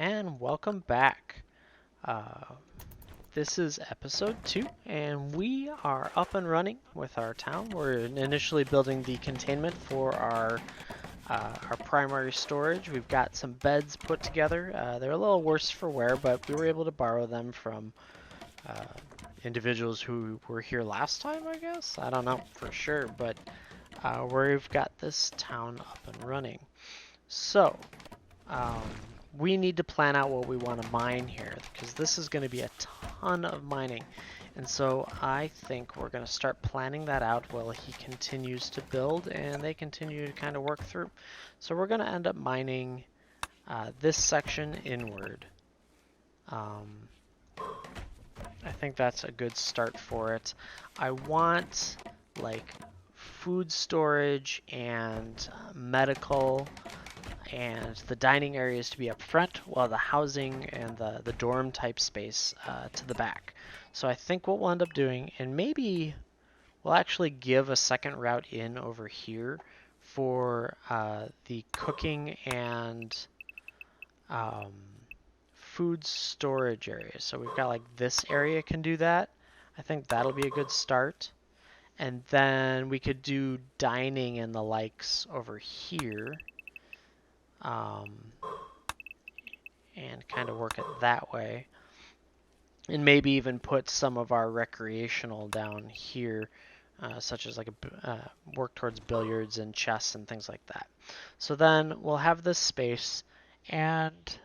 and welcome back. This is episode 2, and we are up and running with our town. We're initially building the containment for our primary storage. We've got some beds put together. They're a little worse for wear, but we were able to borrow them from individuals who were here last time, I guess? I don't know for sure, but we've got this town up and running. So, we need to plan out what we want to mine here, because this is going to be a ton of mining. And so I think we're going to start planning that out while he continues to build and they continue to kind of work through. So we're going to end up mining this section inward. I think that's a good start for it. I want like food storage and medical and the dining areas to be up front, while the housing and the dorm type space to the back. So I think what we'll end up doing, and maybe we'll actually give a second route in over here for the cooking and food storage area. So we've got like this area can do that. I think that'll be a good start. And then we could do dining and the likes over here. And kind of work it that way. And maybe even put some of our recreational down here, such as like work towards billiards and chess and things like that. So then we'll have this space, and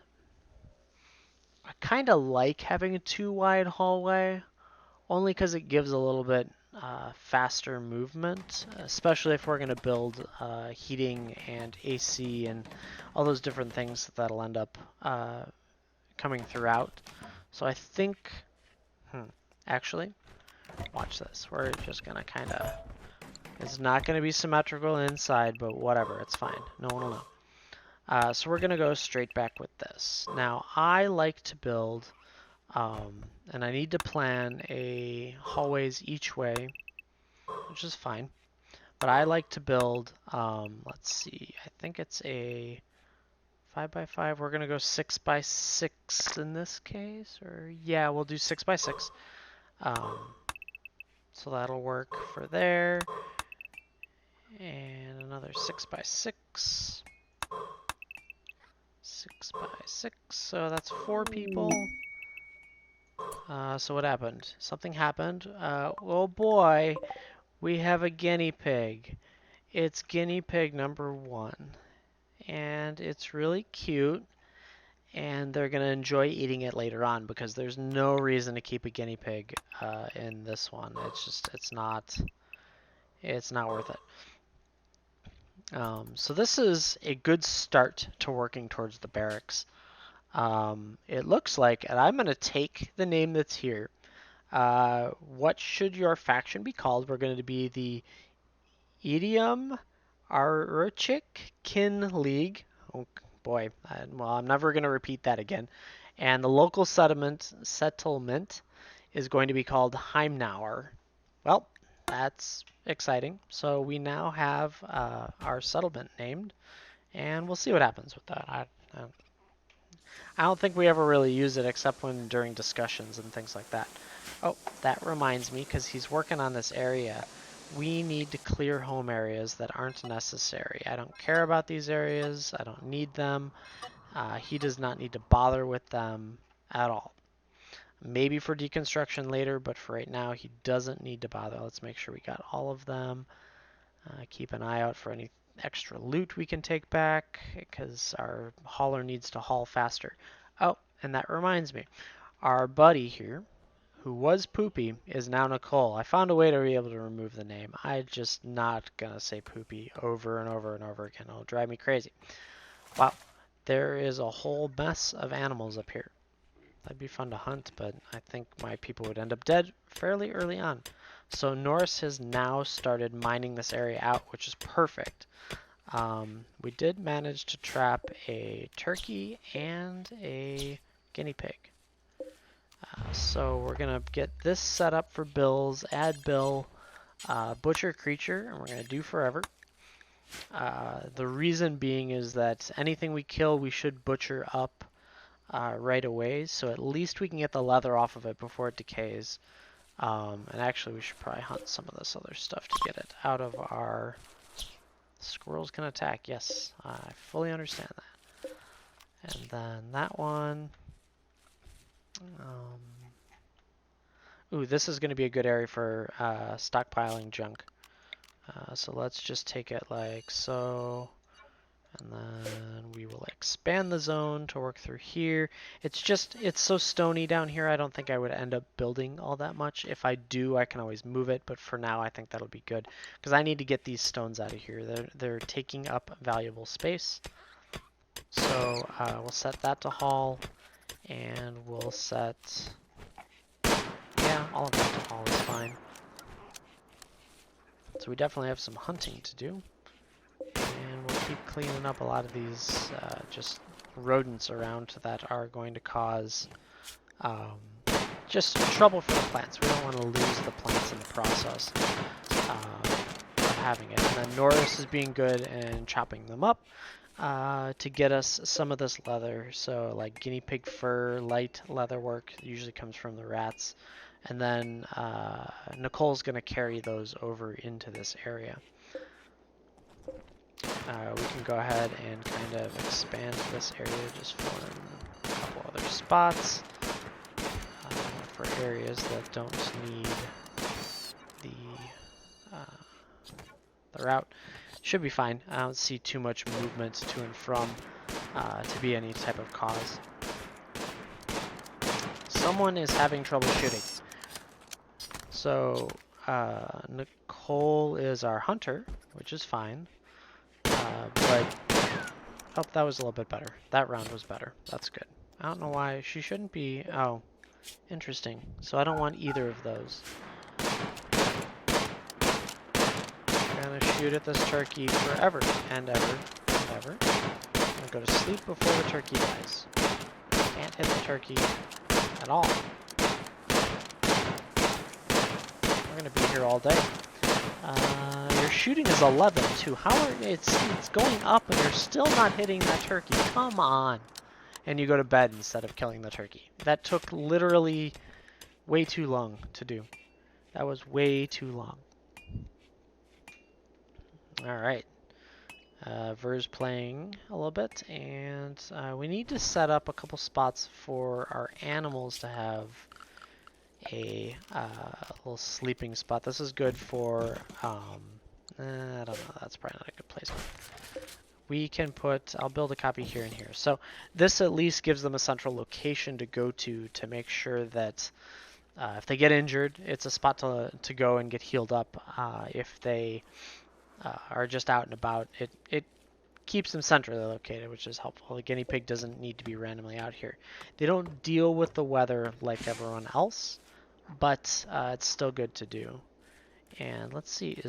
I kind of like having a 2-wide hallway, only because it gives a little bit faster movement, especially if we're going to build heating and AC and all those different things that'll end up coming throughout. So I think, actually, watch this. We're just going to kind of, it's not going to be symmetrical inside, but whatever, it's fine. No one will know. So we're going to go straight back with this. Now, I like to build, and I need to plan a hallways each way, which is fine. But I like to build, let's see, I think it's a 5x5. We're going to go 6x6 in this case. Or yeah, we'll do 6x6. So that'll work for there. And another 6x6. 6x6. So that's 4 people. So what happened? Something happened. Oh boy, we have a guinea pig. It's guinea pig number 1. And it's really cute. And they're going to enjoy eating it later on, because there's no reason to keep a guinea pig in this one. It's not worth it. So this is a good start to working towards the barracks. It looks like, and I'm going to take the name that's here. What should your faction be called? We're going to be the Idiom Aruchik Kin League. Oh boy, well, I'm never going to repeat that again. And the local settlement is going to be called Heimnauer. Well, that's exciting. So we now have our settlement named, and we'll see what happens with that. I don't think we ever really use it except when during discussions and things like that. Oh, that reminds me, because he's working on this area, we need to clear home areas that aren't necessary. I don't care about these areas. I don't need them. He does not need to bother with them at all. Maybe for deconstruction later, but for right now, he doesn't need to bother. Let's make sure we got all of them. Keep an eye out for any extra loot we can take back, because our hauler needs to haul faster. Oh, and that reminds me. Our buddy here, who was Poopy, is now Nicole. I found a way to be able to remove the name. I'm just not going to say Poopy over and over and over again. It'll drive me crazy. Wow, there is a whole mess of animals up here. That'd be fun to hunt, but I think my people would end up dead fairly early on. So Norris has now started mining this area out, which is perfect. We did manage to trap a turkey and a guinea pig. So we're going to get this set up for Bill's, add Bill, butcher creature, and we're going to do forever. The reason being is that anything we kill, we should butcher up right away, so at least we can get the leather off of it before it decays. And actually, we should probably hunt some of this other stuff to get it out of our... Squirrels can attack, yes, I fully understand that. And then that one... ooh, this is going to be a good area for stockpiling junk. So let's just take it like so. And then we will expand the zone to work through here. It's so stony down here, I don't think I would end up building all that much. If I do, I can always move it, but for now I think that'll be good. Because I need to get these stones out of here. They're taking up valuable space. So we'll set that to haul, and we'll set, yeah, all of that to haul is fine. So we definitely have some hunting to do. And we'll keep cleaning up a lot of these just rodents around that are going to cause just trouble for the plants. We don't want to lose the plants in the process of having it. And then Norris is being good and chopping them up to get us some of this leather. So like guinea pig fur, light leather work usually comes from the rats. And then Nicole's going to carry those over into this area. We can go ahead and kind of expand this area just for a couple other spots for areas that don't need the route. Should be fine. I don't see too much movement to and from to be any type of cause. Someone is having trouble shooting. So Nicole is our hunter, which is fine. But, oh, that was a little bit better. That round was better. That's good. I don't know why she shouldn't be, oh, interesting. So I don't want either of those. I'm gonna shoot at this turkey forever and ever and ever. I'm gonna go to sleep before the turkey dies. Can't hit the turkey at all. We're gonna be here all day. Your shooting is 11 too. How are it's going up and you're still not hitting that turkey? Come on. And you go to bed instead of killing the turkey. That took literally way too long to do. That was way too long. Alright. Ver's playing a little bit, and we need to set up a couple spots for our animals to have a little sleeping spot. This is good for, I don't know, that's probably not a good place. We can put, I'll build a copy here and here. So this at least gives them a central location to go to make sure that if they get injured, it's a spot to go and get healed up. If they are just out and about, it keeps them centrally located, which is helpful. The guinea pig doesn't need to be randomly out here. They don't deal with the weather like everyone else, but it's still good to do. And let's see,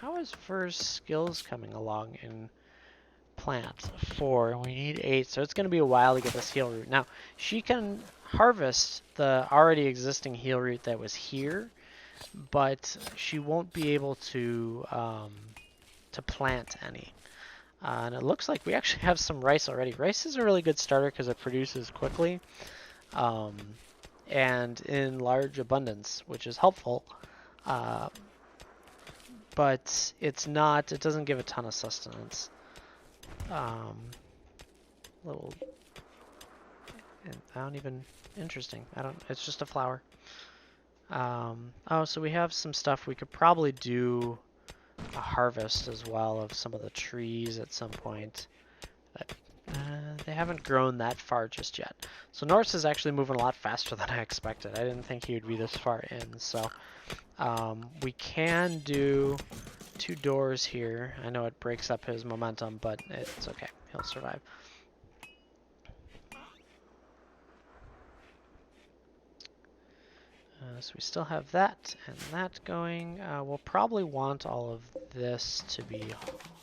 how is Ver's skills coming along in plant? 4, we need 8, so it's going to be a while to get this heal root. Now, she can harvest the already existing heal root that was here, but she won't be able to plant any. And it looks like we actually have some rice already. Rice is a really good starter because it produces quickly and in large abundance, which is helpful. But it doesn't give a ton of sustenance. Interesting. It's just a flower. Oh, so we have some stuff. We could probably do a harvest as well of some of the trees at some point. But, they haven't grown that far just yet. So Norris is actually moving a lot faster than I expected. I didn't think he would be this far in. So we can do 2 doors here. I know it breaks up his momentum, but it's okay. He'll survive. So we still have that and that going. We'll probably want all of this to be,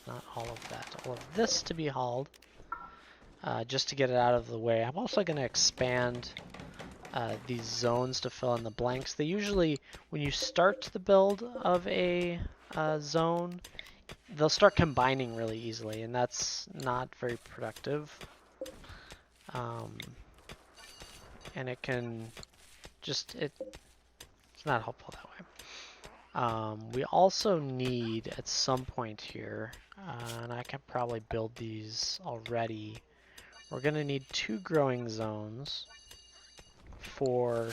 not all of that, all of this to be hauled, just to get it out of the way. I'm also going to expand these zones to fill in the blanks. They usually, when you start the build of a zone, they'll start combining really easily, and that's not very productive. And it can just, it's not helpful that way. We also need at some point here, and I can probably build these already, we're going to need 2 growing zones for,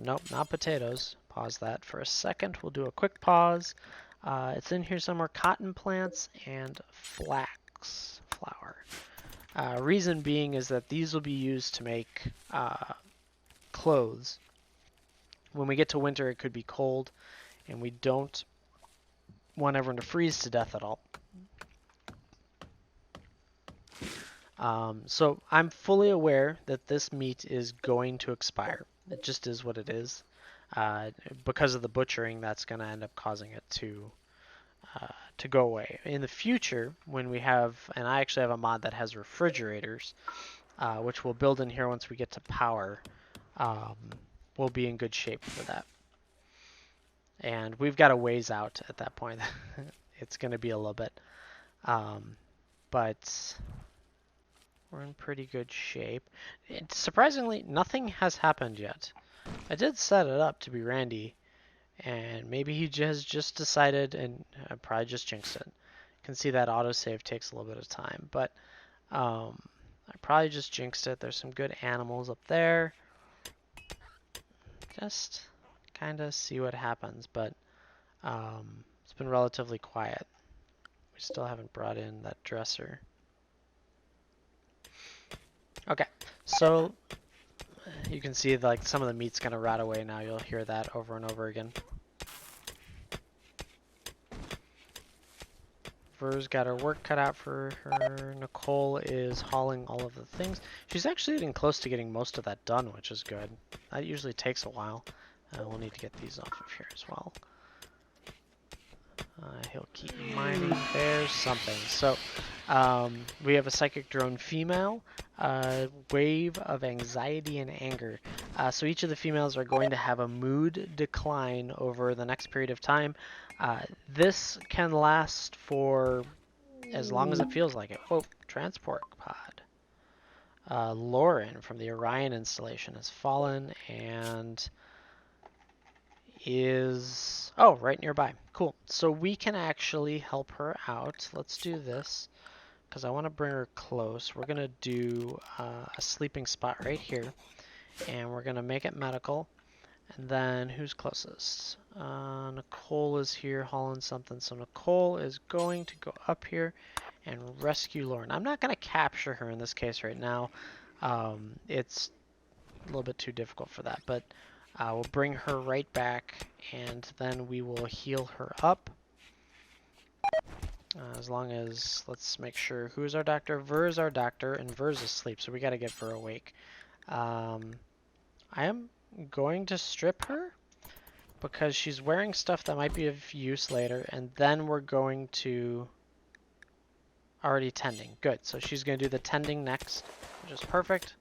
nope, not potatoes. Pause that for a second. We'll do a quick pause. It's in here somewhere, cotton plants and flax flour. Reason being is that these will be used to make clothes. When we get to winter, it could be cold, and we don't want everyone to freeze to death at all. So I'm fully aware that this meat is going to expire. It just is what it is. Because of the butchering, that's going to end up causing it to go away. In the future, when we have, and I actually have a mod that has refrigerators, which we'll build in here once we get to power, we'll be in good shape for that. And we've got a ways out at that point. It's going to be a little bit. But we're in pretty good shape. Surprisingly, nothing has happened yet. I did set it up to be Randy, and maybe he has just decided, and I probably just jinxed it. You can see that autosave takes a little bit of time, but I probably just jinxed it. There's some good animals up there. Just kind of see what happens, but it's been relatively quiet. We still haven't brought in that dresser. Okay, so you can see like some of the meat's gonna rot away now. You'll hear that over and over again. Ver's got her work cut out for her. Nicole is hauling all of the things. She's actually getting close to getting most of that done, which is good. That usually takes a while. We'll need to get these off of here as well. He'll keep mining. There's something. So we have a psychic drone female. Wave of anxiety and anger. So each of the females are going to have a mood decline over the next period of time. This can last for as long as it feels like it. Oh, transport pod. Lauren from the Orion installation has fallen and is, oh, right nearby. Cool. So we can actually help her out. Let's do this because I want to bring her close. We're going to do a sleeping spot right here, and we're going to make it medical. And then who's closest? Nicole is here hauling something. So Nicole is going to go up here and rescue Lauren. I'm not going to capture her in this case right now. It's a little bit too difficult for that, but we'll bring her right back, and then we will heal her up. As long as, let's make sure, who's our doctor? Ver's our doctor, and Ver's asleep, so we got to get Ver awake. I am going to strip her because she's wearing stuff that might be of use later, and then we're going to already tending. Good, so she's going to do the tending next, which is perfect,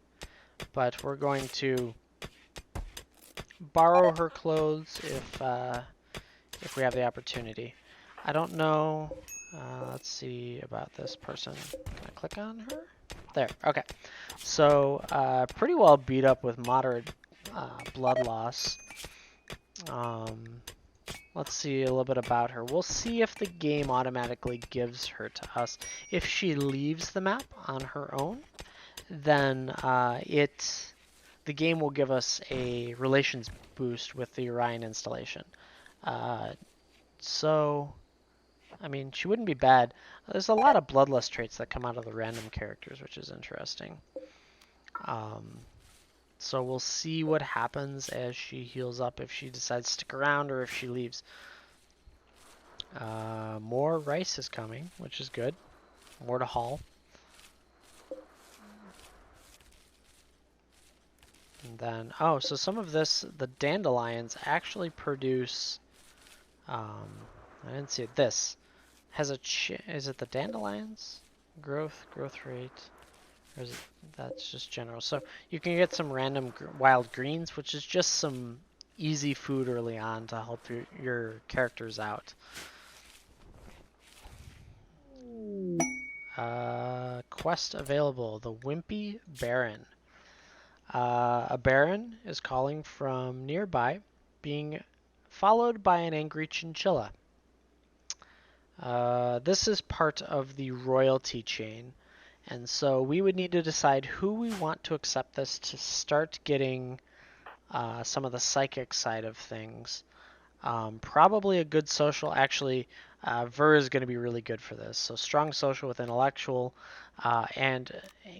but we're going to borrow her clothes if we have the opportunity. I don't know. Let's see about this person. Can I click on her? There. Okay. So pretty well beat up with moderate blood loss. Let's see a little bit about her. We'll see if the game automatically gives her to us. If she leaves the map on her own, then the game will give us a relations boost with the Orion installation. So, I mean, she wouldn't be bad. There's a lot of bloodlust traits that come out of the random characters, which is interesting. So we'll see what happens as she heals up, if she decides to stick around or if she leaves. More rice is coming, which is good. More to haul. And then, oh, so some of this, the dandelions actually produce, I didn't see it. This has a, is it the dandelions? Growth rate, or is it, that's just general. So you can get some random wild greens, which is just some easy food early on to help your characters out. Quest available, the Wimpy Baron. A baron is calling from nearby, being followed by an angry chinchilla. This is part of the royalty chain, and so we would need to decide who we want to accept this to start getting some of the psychic side of things. Probably a good social. Actually, Ver is going to be really good for this. So strong social with intellectual, and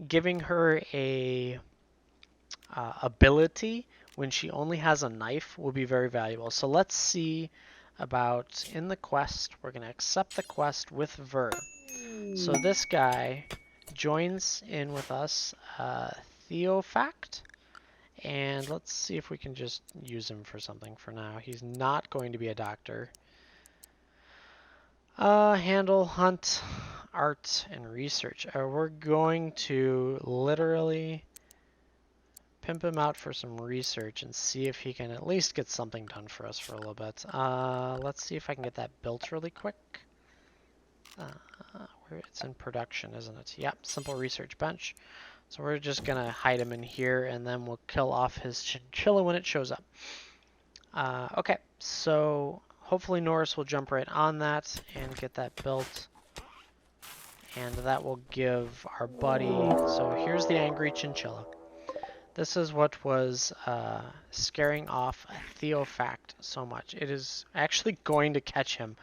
giving her a ability when she only has a knife will be very valuable. So let's see about in the quest. We're going to accept the quest with Ver. So this guy joins in with us, Theofact. And let's see if we can just use him for something for now. He's not going to be a doctor. Handle, hunt, art, and research. We're going to literally pimp him out for some research and see if he can at least get something done for us for a little bit. Let's see if I can get that built really quick. Where it's in production, isn't it? Yep, simple research bench. So we're just going to hide him in here, and then we'll kill off his chinchilla when it shows up. Okay, so hopefully Norris will jump right on that and get that built. And that will give our buddy... So here's the angry chinchilla. This is what was scaring off Theofact so much. It is actually going to catch him.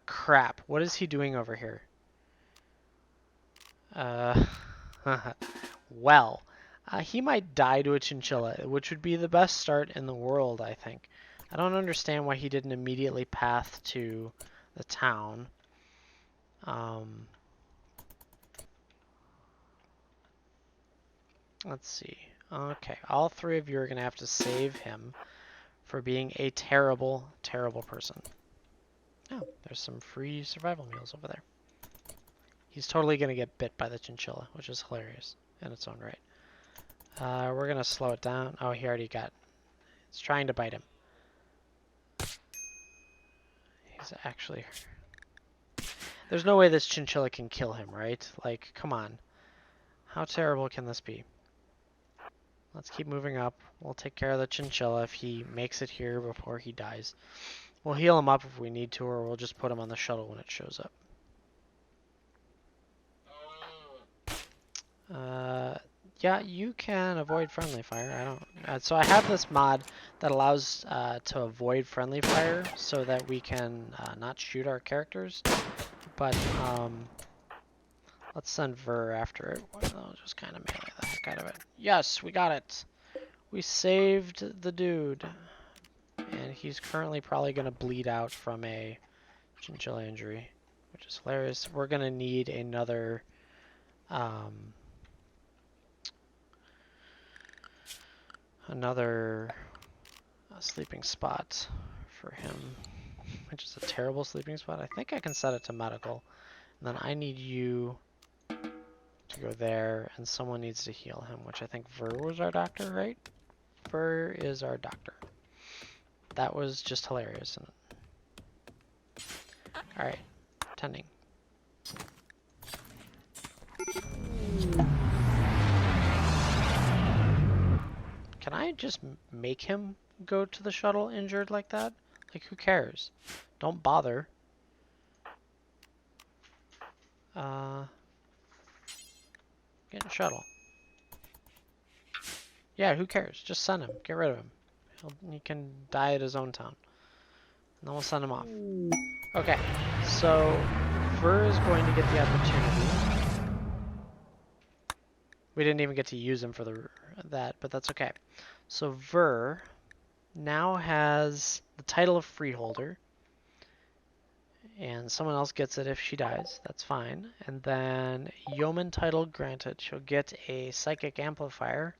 Crap. What is he doing over here? Well, he might die to a chinchilla, which would be the best start in the world, I think. I don't understand why he didn't immediately path to the town. Let's see. Okay, all three of you are going to have to save him for being a terrible, terrible person. Oh, there's some free survival meals over there. He's totally going to get bit by the chinchilla, which is hilarious in its own right. We're going to slow it down. Oh, he already got... It's trying to bite him. He's actually... There's no way this chinchilla can kill him, right? Like, come on. How terrible can this be? Let's keep moving up. We'll take care of the chinchilla if he makes it here before he dies. We'll heal him up if we need to, or we'll just put him on the shuttle when it shows up. Yeah, you can avoid friendly fire. I don't. So I have this mod that allows to avoid friendly fire so that we can not shoot our characters. But let's send Ver after it. I'll just kind of melee the heck out of it. Yes, we got it. We saved the dude. And he's currently probably going to bleed out from a chinchilla injury, which is hilarious. We're going to need another sleeping spot for him, which is a terrible sleeping spot. I think I can set it to medical. And then I need you to go there, and someone needs to heal him, which I think Ver was our doctor, right? Ver is our doctor. That was just hilarious. Alright, tending. Can I just make him go to the shuttle injured like that? Like, who cares? Don't bother. Get in the shuttle. Yeah, who cares? Just send him. Get rid of him. He can die at his own town. And then we'll send him off. Okay, so Ver is going to get the opportunity. We didn't even get to use him for that, but that's okay. So Ver now has the title of freeholder. And someone else gets it if she dies. That's fine. And then yeoman title granted. She'll get a psychic amplifier,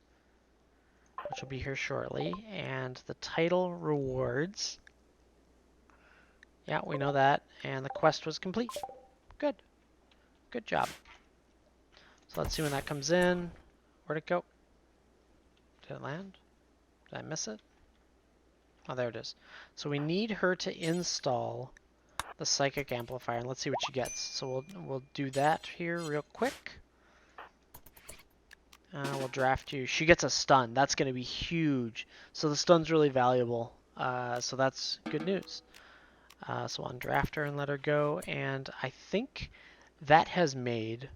which will be here shortly. And the title rewards. Yeah, we know that. And the quest was complete. Good. Good job. So let's see when that comes in. Where'd it go? Did it land? Did I miss it? Oh, there it is. So we need her to install the psychic amplifier, and let's see what she gets. So we'll do that here real quick. We'll draft you. She gets a stun. That's going to be huge. So the stun's really valuable. So that's good news. So I'll draft her and let her go. And I think that has made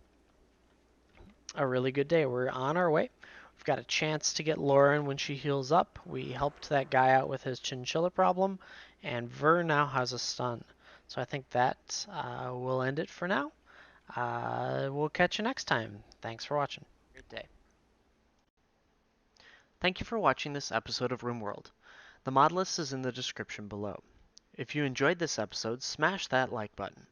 a really good day. We're on our way. We've got a chance to get Lauren when she heals up. We helped that guy out with his chinchilla problem. And Ver now has a stun. So I think that will end it for now. We'll catch you next time. Thanks for watching. Good day. Thank you for watching this episode of RimWorld. The mod list is in the description below. If you enjoyed this episode, smash that like button.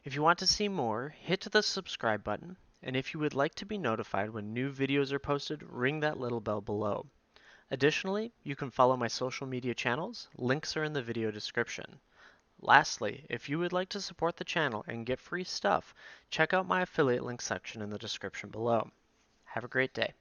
If you want to see more, hit the subscribe button, and if you would like to be notified when new videos are posted, ring that little bell below. Additionally, you can follow my social media channels. Links are in the video description. Lastly, if you would like to support the channel and get free stuff, check out my affiliate link section in the description below. Have a great day.